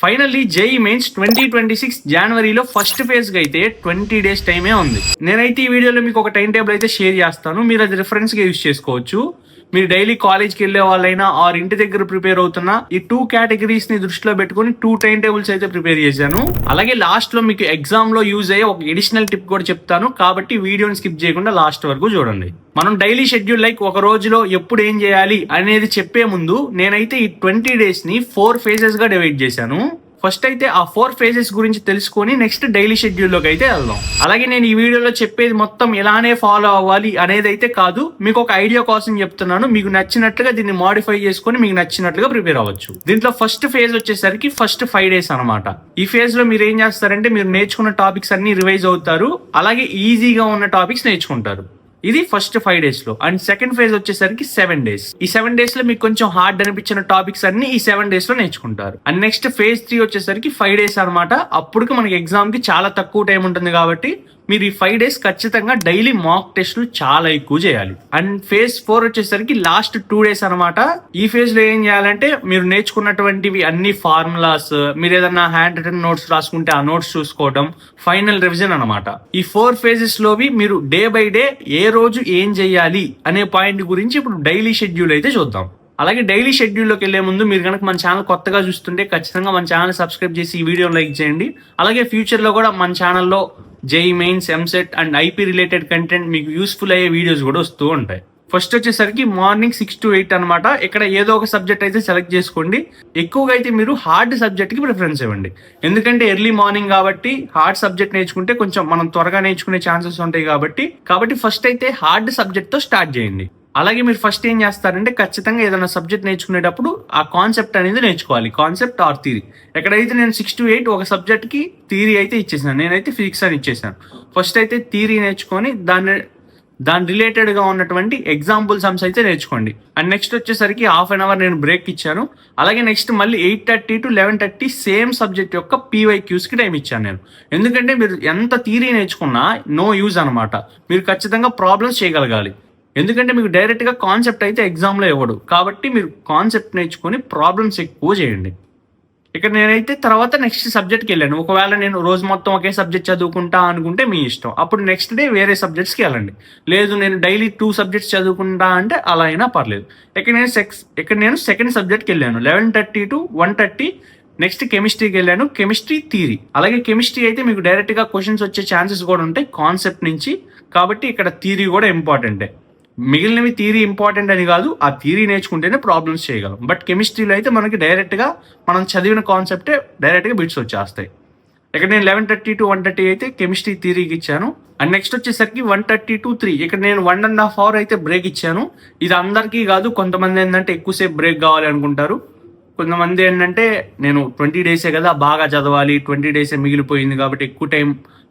Finally JEE mains 2026 జనవరిలో first phase కి అయితే 20 డేస్ టైమే ఉంది. నేనైతే ఈ వీడియోలో మీకు ఒక టైం టేబుల్ అయితే షేర్ చేస్తాను. మీరు అది రిఫరెన్స్ గా యూజ్ చేసుకోవచ్చు. మీరు డైలీ కాలేజ్కి వెళ్ళే వాళ్ళైనా ఆర్ ఇంటి దగ్గర ప్రిపేర్ అవుతున్న ఈ 2 కేటగిరీస్ ని దృష్టిలో పెట్టుకుని 2 టైం టేబుల్స్ అయితే ప్రిపేర్ చేశాను. అలాగే లాస్ట్ లో మీకు ఎగ్జామ్ లో యూజ్ అయ్యే ఒక ఎడిషనల్ టిప్ కూడా చెప్తాను, కాబట్టి వీడియోని స్కిప్ చేయకుండా లాస్ట్ వరకు చూడండి. మనం డైలీ షెడ్యూల్ లైక్ ఒక రోజులో ఎప్పుడు ఏం చేయాలి అనేది చెప్పే ముందు నేనైతే ఈ 20 డేస్ ని 4 ఫేజెస్ గా డివైడ్ చేశాను. ఫస్ట్ అయితే ఆ 4 ఫేజెస్ గురించి తెలుసుకొని నెక్స్ట్ డైలీ షెడ్యూల్లోకి అయితే వెళ్దాం. అలాగే నేను ఈ వీడియోలో చెప్పేది మొత్తం ఇలానే ఫాలో అవ్వాలి అనేది అయితే కాదు, మీకు ఒక ఐడియా కోసం చెప్తున్నాను. మీకు నచ్చినట్లుగా దీన్ని మాడిఫై చేసుకొని మీకు నచ్చినట్లుగా ప్రిపేర్ అవ్వచ్చు. దీంట్లో ఫస్ట్ ఫేజ్ వచ్చేసరికి ఫస్ట్ 5 డేస్ అనమాట. ఈ ఫేజ్ లో మీరు ఏం చేస్తారంటే మీరు నేర్చుకున్న టాపిక్స్ అన్ని రివైజ్ అవుతారు, అలాగే ఈజీగా ఉన్న టాపిక్స్ నేర్చుకుంటారు. ఇది ఫస్ట్ 5 డేస్ లో. అండ్ సెకండ్ ఫేజ్ వచ్చేసరికి 7 డేస్. ఈ 7 డేస్ లో మీకు కొంచెం హార్డ్ అనిపించిన టాపిక్స్ అన్ని ఈ 7 డేస్ లో నేర్చుకుంటారు. అండ్ నెక్స్ట్ ఫేజ్ 3 వచ్చేసరికి 5 డేస్ అనమాట. అప్పుడు మనకి ఎగ్జామ్ కి చాలా తక్కువ టైం ఉంటుంది కాబట్టి మీరు ఈ 5 డేస్ ఖచ్చితంగా డైలీ మాక్ టెస్ట్లు చాలా ఎక్కువ చేయాలి. అండ్ ఫేజ్ 4 వచ్చేసరికి లాస్ట్ 2 డేస్ అనమాట. ఈ ఫేజ్ లో ఏం చేయాలంటే మీరు నేర్చుకున్నటువంటివి అన్ని ఫార్ములాస్, మీరు ఏదన్నా హ్యాండ్ రిటన్ నోట్స్ రాసుకుంటే ఆ నోట్స్ చూసుకోవడం, ఫైనల్ రివిజన్ అనమాట. ఈ 4 ఫేజెస్ లోవి మీరు డే బై డే ఏ రోజు ఏం చేయాలి అనే పాయింట్ గురించి ఇప్పుడు డైలీ షెడ్యూల్ అయితే చూద్దాం. అలాగే డైలీ షెడ్యూల్లోకి వెళ్లే ముందు మీరు కనుక మన ఛానల్ కొత్తగా చూస్తుంటే ఖచ్చితంగా మన ఛానల్ సబ్స్క్రైబ్ చేసి ఈ వీడియోని లైక్ చేయండి. అలాగే ఫ్యూచర్లో కూడా మన ఛానల్లో JEE mains, EAMCET and IP related content మీకు యూస్ఫుల్ అయ్యే వీడియోస్ కూడా వస్తూ ఉంటాయి. ఫస్ట్ వచ్చేసరికి మార్నింగ్ 6 to 8 అనమాట. ఇక్కడ ఏదో ఒక సబ్జెక్ట్ అయితే సెలెక్ట్ చేసుకోండి. ఎక్కువగా అయితే మీరు హార్డ్ సబ్జెక్ట్ కి ప్రిఫరెన్స్ ఇవ్వండి, ఎందుకంటే ఎర్లీ మార్నింగ్ కాబట్టి హార్డ్ సబ్జెక్ట్ నేర్చుకుంటే కొంచెం మనం త్వరగా నేర్చుకునే ఛాన్సెస్ ఉంటాయి. కాబట్టి ఫస్ట్ అయితే హార్డ్ సబ్జెక్ట్ తో స్టార్ట్ చేయండి. అలాగే మీరు ఫస్ట్ ఏం చేస్తారంటే ఖచ్చితంగా ఏదైనా సబ్జెక్ట్ నేర్చుకునేటప్పుడు ఆ కాన్సెప్ట్ అనేది నేర్చుకోవాలి, కాన్సెప్ట్ ఆర్ థియరీ. ఎక్కడైతే నేను 6 to 8 ఒక సబ్జెక్ట్ కి థియరీ అయితే ఇచ్చేసాను, నేనైతే ఫిజిక్స్ అని ఇచ్చేసాను. ఫస్ట్ అయితే థియరీ నేర్చుకొని దాని రిలేటెడ్ గా ఉన్నటువంటి ఎగ్జాంపుల్ సమ్స్ అయితే నేర్చుకోండి. అండ్ నెక్స్ట్ వచ్చేసరికి హాఫ్ అన్ అవర్ నేను బ్రేక్ ఇచ్చాను. అలాగే నెక్స్ట్ మళ్ళీ 8:30 to 11:30 సేమ్ సబ్జెక్ట్ యొక్క PYQs కి టైం ఇచ్చాను నేను. ఎందుకంటే మీరు ఎంత థియరీ నేర్చుకున్నా నో యూజ్ అనమాట. మీరు ఖచ్చితంగా ప్రాబ్లమ్స్ చేయగలగాలి, ఎందుకంటే మీకు డైరెక్ట్ గా కాన్సెప్ట్ అయితే ఎగ్జామ్ లో ఇవ్వడు. కాబట్టి మీరు కాన్సెప్ట్ నేర్చుకొని ప్రాబ్లమ్స్ ఎక్కువ చేయండి. ఇక్కడ నేనైతే తర్వాత నెక్స్ట్ సబ్జెక్ట్కి వెళ్ళాను. ఒకవేళ నేను రోజు మొత్తం ఒకే సబ్జెక్ట్ చదువుకుంటా అనుకుంటే మీ ఇష్టం, అప్పుడు నెక్స్ట్ డే వేరే సబ్జెక్ట్స్కి వెళ్ళండి. లేదు నేను డైలీ 2 సబ్జెక్ట్స్ చదువుకుంటా అంటే అలా అయినా పర్లేదు. ఇక్కడ నేను సెకండ్ సబ్జెక్ట్కి వెళ్ళాను 11:30 to 1:30. నెక్స్ట్ కెమిస్ట్రీకి వెళ్ళాను, కెమిస్ట్రీ థియరీ. అలాగే కెమిస్ట్రీ అయితే మీకు డైరెక్ట్ గా క్వశ్చన్స్ వచ్చే ఛాన్సెస్ కూడా ఉంటాయి కాన్సెప్ట్ నుంచి, కాబట్టి ఇక్కడ థియరీ కూడా ఇంపార్టెంటే. మిగిలినవి థియరీ ఇంపార్టెంట్ అని కాదు, ఆ థియరీ నేర్చుకుంటేనే ప్రాబ్లమ్స్ చేయగలం. బట్ కెమిస్ట్రీలో అయితే మనకి డైరెక్ట్గా మనం చదివిన కాన్సెప్టే డైరెక్ట్గా బిట్స్ వచ్చేస్తాయి. ఇక్కడ నేను 11:30 to 1:30 అయితే కెమిస్ట్రీ థియరీకి ఇచ్చాను. అండ్ నెక్స్ట్ వచ్చేసరికి 1:30 to 3 ఇక్కడ నేను 1.5 hour అయితే బ్రేక్ ఇచ్చాను. ఇది అందరికీ కాదు, కొంతమంది ఏంటంటే ఎక్కువసేపు బ్రేక్ కావాలి అనుకుంటారు. కొంతమంది ఏంటంటే నేను 20 డేసే కదా బాగా చదవాలి, 20 డేసే మిగిలిపోయింది కాబట్టి ఎక్కువ టైం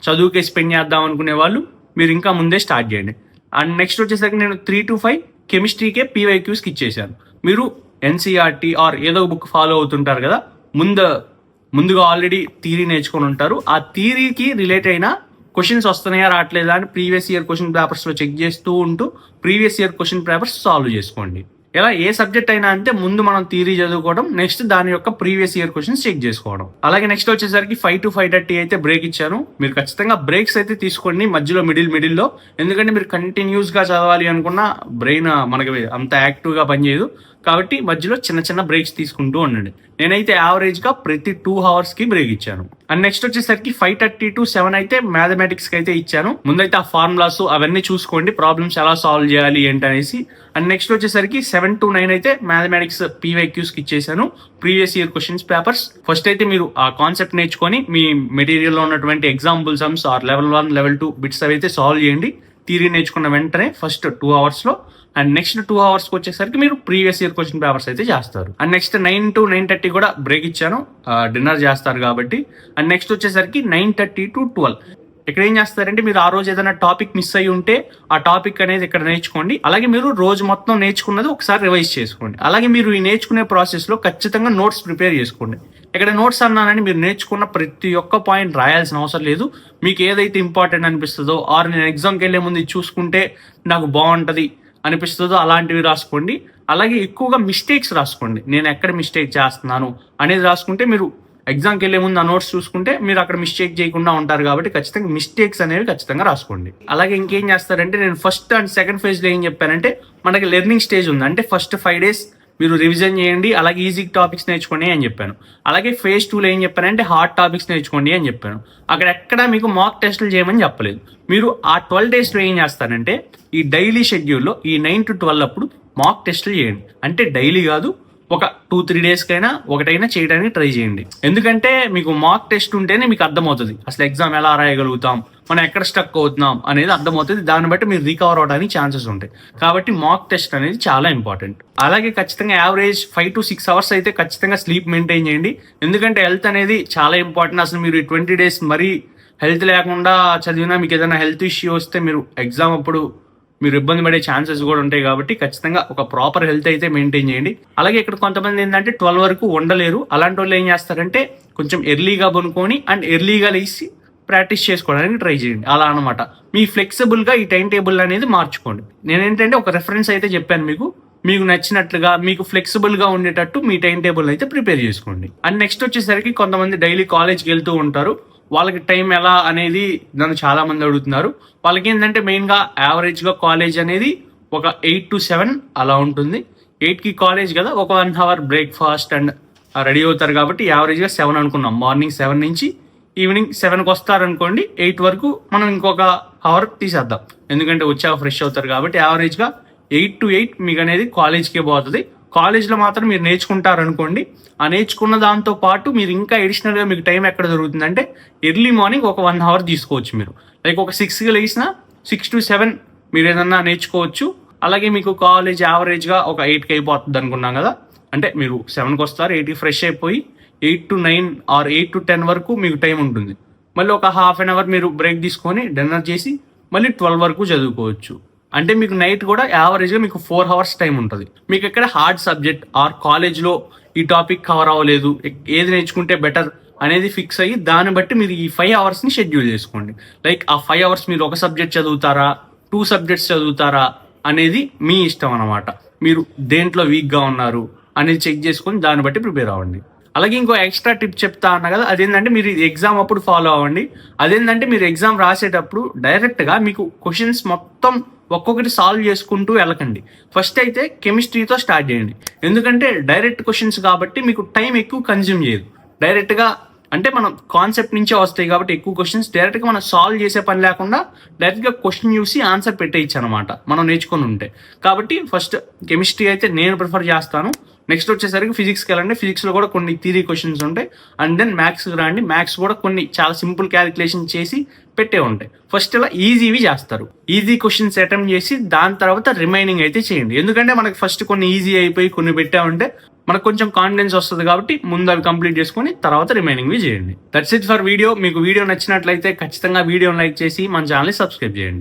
చదువుకే స్పెండ్ చేద్దాం అనుకునే వాళ్ళు మీరు ఇంకా ముందే స్టార్ట్ చేయండి. అండ్ నెక్స్ట్ వచ్చేసరికి నేను 3 to 5 కెమిస్ట్రీకే PYQస్కి ఇచ్చేసాను. మీరు NCERT ఆర్ ఏదో బుక్ ఫాలో అవుతుంటారు కదా, ముందుగా ఆల్రెడీ థియరీ నేర్చుకొని ఉంటారు. ఆ థియరీకి రిలేట్ అయిన క్వశ్చన్స్ వస్తున్నాయా రావట్లేదా అని ప్రీవియస్ ఇయర్ క్వశ్చన్ పేపర్స్లో చెక్ చేస్తూ ఉంటూ previous year question papers solve చేసుకోండి. ఇలా ఏ సబ్జెక్ట్ అయినా అంతే, ముందు మనం థియరీ చదువుకోవడం, నెక్స్ట్ దాని యొక్క ప్రీవియస్ ఇయర్ క్వశ్చన్స్ చెక్ చేసుకోవడం. అలాగే నెక్స్ట్ వచ్చేసరికి 5 to 5:30 అయితే బ్రేక్ ఇచ్చాను. మీరు ఖచ్చితంగా బ్రేక్స్ అయితే తీసుకోండి మధ్యలో మిడిల్లో, ఎందుకంటే మీరు కంటిన్యూస్ గా చదవాలి అనుకున్న బ్రెయిన్ మనకి అంత యాక్టివ్ గా పనిచేయదు. కాబట్టి మధ్యలో చిన్న బ్రేక్స్ తీసుకుంటూ ఉండండి. నేనైతే యావరేజ్ గా ప్రతి 2 hours కి బ్రేక్ ఇచ్చాను. అండ్ నెక్స్ట్ వచ్చేసరికి 5:30 to 7 అయితే మ్యాథమెటిక్స్ కి అయితే ఇచ్చాను. ముందైతే ఆ ఫార్ములాస్ అవన్నీ చూసుకోండి, ప్రాబ్లమ్స్ ఎలా సాల్వ్ చేయాలి ఏంటనేసి. అండ్ నెక్స్ట్ వచ్చేసరికి 7 to 9 అయితే మ్యాథమెటిక్స్ PYQs కి ఇచ్చేసాను, previous year questions papers. First అయితే మీరు ఆ కాన్సెప్ట్ నేర్చుకొని మీ మెటీరియల్ లో ఉన్నటువంటి example sums or level 1, level 2 bits అయితే సాల్వ్ చేయండి థియరీ నేర్చుకున్న వెంటనే ఫస్ట్ 2 hours లో. అండ్ నెక్స్ట్ 2 hours కి వచ్చేసరికి మీరు ప్రీవియస్ ఇయర్ క్వశ్చన్ పేపర్స్ అయితే చేస్తారు. అండ్ నెక్స్ట్ 9 to 9:30 కూడా బ్రేక్ ఇచ్చాను, డిన్నర్ చేస్తారు కాబట్టి. అండ్ నెక్స్ట్ వచ్చేసరికి 9:30 to 12 ఇక్కడ ఏం చేస్తారంటే మీరు ఆ రోజు ఏదైనా టాపిక్ మిస్ అయ్యి ఉంటే ఆ టాపిక్ అనేది ఇక్కడ నేర్చుకోండి. అలాగే మీరు రోజు మొత్తం నేర్చుకున్నది ఒకసారి రివైజ్ చేసుకోండి. అలాగే మీరు ఈ నేర్చుకునే ప్రాసెస్ లో ఖచ్చితంగా నోట్స్ ప్రిపేర్ చేసుకోండి. ఇక్కడ నోట్స్ అన్నానని మీరు నేర్చుకున్న ప్రతి ఒక్క పాయింట్ రాయాల్సిన అవసరం లేదు. మీకు ఏదైతే ఇంపార్టెంట్ అనిపిస్తుందో ఆర్ నేను ఎగ్జామ్కి వెళ్ళే ముందు చూసుకుంటే నాకు బాగుంటది అనిపిస్తుందో అలాంటివి రాసుకోండి. అలాగే ఎక్కువగా మిస్టేక్స్ రాసుకోండి, నేను ఎక్కడ మిస్టేక్ చేస్తున్నాను అనేది రాసుకుంటే మీరు ఎగ్జామ్కి వెళ్ళే ముందు ఆ నోట్స్ చూసుకుంటే మీరు అక్కడ మిస్టేక్ చేయకుండా ఉంటారు కాబట్టి ఖచ్చితంగా మిస్టేక్స్ అనేవి ఖచ్చితంగా రాసుకోండి. అలాగే ఇంకేం చేస్తారంటే నేను ఫస్ట్ అండ్ సెకండ్ ఫేజ్లో ఏం చెప్పానంటే మనకి లెర్నింగ్ స్టేజ్ ఉంది, అంటే ఫస్ట్ 5 days మీరు రివిజన్ చేయండి, అలాగే ఈజీ టాపిక్స్ నేర్చుకోండి అని చెప్పాను. అలాగే ఫేజ్ 2లో ఏం చెప్పానంటే హార్డ్ టాపిక్స్ నేర్చుకోండి అని చెప్పాను. అక్కడ ఎక్కడ మీకు మాక్ టెస్టులు చేయమని చెప్పలేదు. మీరు ఆ 12 daysలో ఏం చేస్తారంటే ఈ డైలీ షెడ్యూల్లో ఈ 9 to 12 అప్పుడు మాక్ టెస్టులు చేయండి. అంటే డైలీ కాదు, ఒక 2-3 daysకైనా ఒకటైనా చేయడానికి ట్రై చేయండి. ఎందుకంటే మీకు మాక్ టెస్ట్ ఉంటేనే మీకు అర్థమవుతుంది అసలు ఎగ్జామ్ ఎలా రాయగలుగుతాం, మనం ఎక్కడ స్టక్ అవుతున్నాం అనేది అర్థమవుతుంది. దాన్ని బట్టి మీరు రికవర్ అవడానికి ఛాన్సెస్ ఉంటాయి. కాబట్టి మాక్ టెస్ట్ అనేది చాలా ఇంపార్టెంట్. అలాగే ఖచ్చితంగా యావరేజ్ 5 to 6 hours అయితే ఖచ్చితంగా స్లీప్ మెయింటైన్ చేయండి. ఎందుకంటే హెల్త్ అనేది చాలా ఇంపార్టెంట్. అసలు మీరు 20 days మరీ హెల్త్ లేకుండా చదివినా మీకు ఏదైనా హెల్త్ ఇష్యూ వస్తే మీరు ఎగ్జామ్ అప్పుడు మీరు ఇబ్బంది పడే ఛాన్సెస్ కూడా ఉంటాయి. కాబట్టి ఖచ్చితంగా ఒక ప్రాపర్ హెల్త్ అయితే మెయింటైన్ చేయండి. అలాగే ఇక్కడ కొంతమంది ఏంటంటే 12 వరకు ఉండలేరు. అలాంటి వాళ్ళు ఏం చేస్తారంటే కొంచెం ఎర్లీగా పనుకొని అండ్ ఎర్లీగా లేచి ప్రాక్టీస్ చేసుకోవడానికి ట్రై చేయండి. అలా అనమాట. మీ ఫ్లెక్సిబుల్గా ఈ టైం టేబుల్ అనేది మార్చుకోండి. నేనేంటంటే ఒక రెఫరెన్స్ అయితే చెప్పాను మీకు నచ్చినట్లుగా మీకు ఫ్లెక్సిబుల్గా ఉండేటట్టు మీ టైం టేబుల్ అయితే ప్రిపేర్ చేసుకోండి. అండ్ నెక్స్ట్ వచ్చేసరికి కొంతమంది డైలీ కాలేజ్కి వెళ్తూ ఉంటారు. వాళ్ళకి టైం ఎలా అనేది నన్ను చాలా మంది అడుగుతున్నారు. వాళ్ళకి ఏంటంటే మెయిన్గా యావరేజ్గా కాలేజ్ అనేది ఒక 8 to 7 అలా ఉంటుంది. 8కి కాలేజ్ కదా, ఒక 1 hour బ్రేక్ఫాస్ట్ అండ్ రెడీ అవుతారు కాబట్టి యావరేజ్గా 7 అనుకున్నాం. మార్నింగ్ 7 నుంచి ఈవినింగ్ 7కి వస్తారనుకోండి, 8 వరకు మనం ఇంకొక hour తీసేద్దాం. ఎందుకంటే వచ్చాక ఫ్రెష్ అవుతారు కాబట్టి యావరేజ్గా 8 to 8 మీకు అనేది కాలేజ్కే పోతుంది. కాలేజ్లో మాత్రం మీరు నేర్చుకుంటారనుకోండి, ఆ నేర్చుకున్న దాంతో పాటు మీరు ఇంకా అడిషనల్గా మీకు టైం ఎక్కడ దొరుకుతుందంటే ఎర్లీ మార్నింగ్ ఒక 1 hour తీసుకోవచ్చు. మీరు లైక్ ఒక 6కి లేచిన 6 to 7 మీరు ఏదన్నా నేర్చుకోవచ్చు. అలాగే మీకు కాలేజ్ యావరేజ్గా ఒక 8కి అయిపోతుంది అనుకున్నాం కదా, అంటే మీరు 7కి వస్తారు, 8కి ఫ్రెష్ అయిపోయి 8 to 9 ఆర్ 8 to 10 వరకు మీకు టైం ఉంటుంది. మళ్ళీ ఒక ½ an hour మీరు బ్రేక్ తీసుకొని డిన్నర్ చేసి మళ్ళీ 12 వరకు చదువుకోవచ్చు. అంటే మీకు నైట్ కూడా యావరేజ్గా మీకు 4 hours టైం ఉంటుంది. మీకు ఎక్కడ హార్డ్ సబ్జెక్ట్ ఆర్ కాలేజ్లో ఈ టాపిక్ కవర్ అవ్వలేదు, ఏది నేర్చుకుంటే బెటర్ అనేది ఫిక్స్ అయ్యి దాన్ని బట్టి మీరు ఈ 5 hours షెడ్యూల్ చేసుకోండి. లైక్ ఆ 5 hours మీరు ఒక సబ్జెక్ట్ చదువుతారా, 2 subjects చదువుతారా అనేది మీ ఇష్టం అనమాట. మీరు దేంట్లో వీక్గా ఉన్నారు అనేది చెక్ చేసుకొని దాన్ని బట్టి ప్రిపేర్ అవ్వండి. అలాగే ఇంకో ఎక్స్ట్రా టిప్ చెప్తా అన్నా కదా, అదేంటంటే మీరు ఎగ్జామ్ అప్పుడు ఫాలో అవ్వండి. అదేంటంటే మీరు ఎగ్జామ్ రాసేటప్పుడు డైరెక్ట్గా మీకు క్వశ్చన్స్ మొత్తం ఒక్కొక్కటి సాల్వ్ చేసుకుంటూ వెళ్ళకండి. ఫస్ట్ అయితే కెమిస్ట్రీతో స్టార్ట్ చేయండి. ఎందుకంటే డైరెక్ట్ క్వశ్చన్స్ కాబట్టి మీకు టైం ఎక్కువ కన్జ్యూమ్ చేయదు. డైరెక్ట్గా అంటే మనం కాన్సెప్ట్ నుంచే వస్తాయి కాబట్టి ఎక్కువ క్వశ్చన్స్ డైరెక్ట్గా మనం సాల్వ్ చేసే పని లేకుండా డైరెక్ట్గా క్వశ్చన్ చూసి ఆన్సర్ పెట్టేయచ్చు అనమాట మనం నేర్చుకొని ఉంటే. కాబట్టి ఫస్ట్ కెమిస్ట్రీ అయితే నేను ప్రిఫర్ చేస్తాను. నెక్స్ట్ వచ్చేసరికి ఫిజిక్స్కి వెళ్ళండి. ఫిజిక్స్లో కూడా కొన్ని థియరీ క్వశ్చన్స్ ఉంటాయి. అండ్ దెన్ మ్యాథ్స్కి రండి. మ్యాథ్స్ కూడా కొన్ని చాలా సింపుల్ క్యాలిక్యులేషన్ చేసి పెట్టే ఉంటాయి. ఫస్ట్ ఇలా ఈజీవి చేస్తారు. ఈజీ క్వశ్చన్స్ అటెంప్ట్ చేసి దాని తర్వాత రిమైనింగ్ అయితే చేయండి. ఎందుకంటే మనకి ఫస్ట్ కొన్ని ఈజీ అయిపోయి కొన్ని పెట్టామంటే మనకు కొంచెం కాన్ఫిడెన్స్ వస్తుంది కాబట్టి ముందు అవి కంప్లీట్ చేసుకొని తర్వాత రిమైనింగ్వి చేయండి. That's it for video. మీకు వీడియో నచ్చినట్లయితే ఖచ్చితంగా వీడియోని లైక్ చేసి మన ఛానల్ని సబ్స్క్రైబ్ చేయండి.